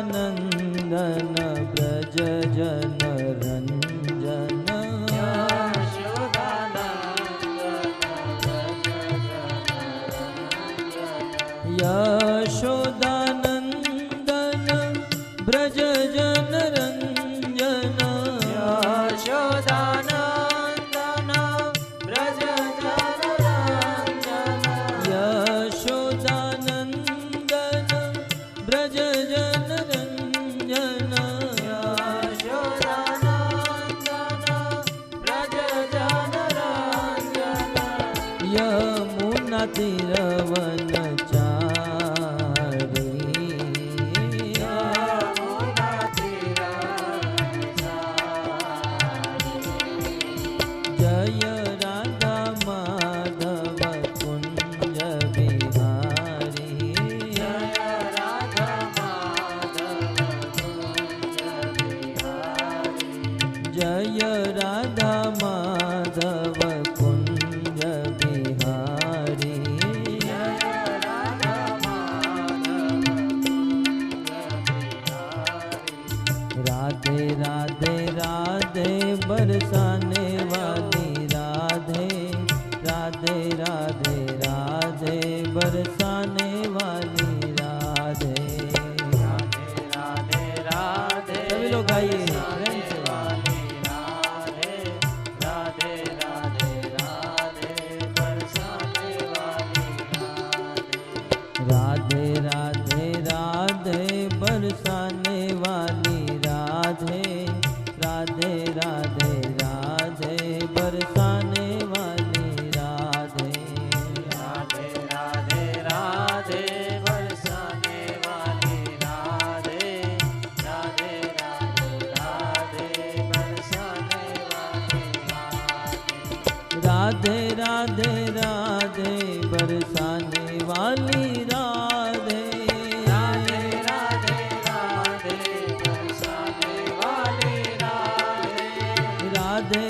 यशोदानन्दन व्रज जन रञ्जन यशोदानन्दन व्रज जन रञ्जन यशोदानन्दन व्रज जन रञ्जन यशोदानन्दन व्रज जन रञ्जन यशोदानन्दन व्रज जन रञ्जन यमुना तीरवनचारी यमुना तीरवनचारी जय राधा माधव कुंज बिहारी जय राधा माधव कुंज बिहारी जय राधा माधव कुंज बिहारी जय राधा माधव कुंज बिहारी राधे राधे राधे बरसाने वाली राधे राधे राधे राधे बरसाने वाली राधे राधे राधे राधे सभी लोग गाइए बरसाने वाली राधे राधे राधे राधे बरसाने वाली राधे राधे राधे राधे बरसाने वाली राधे राधे राधे राधे बरसाने वाली राधे राधे राधे राधे बरसाने वाली राधे राधे राधे राधे बरसाने वाली राधे राधे राधे बरसाने वाली राधे राधे राधे राधे बरसाने वाली राधे राधे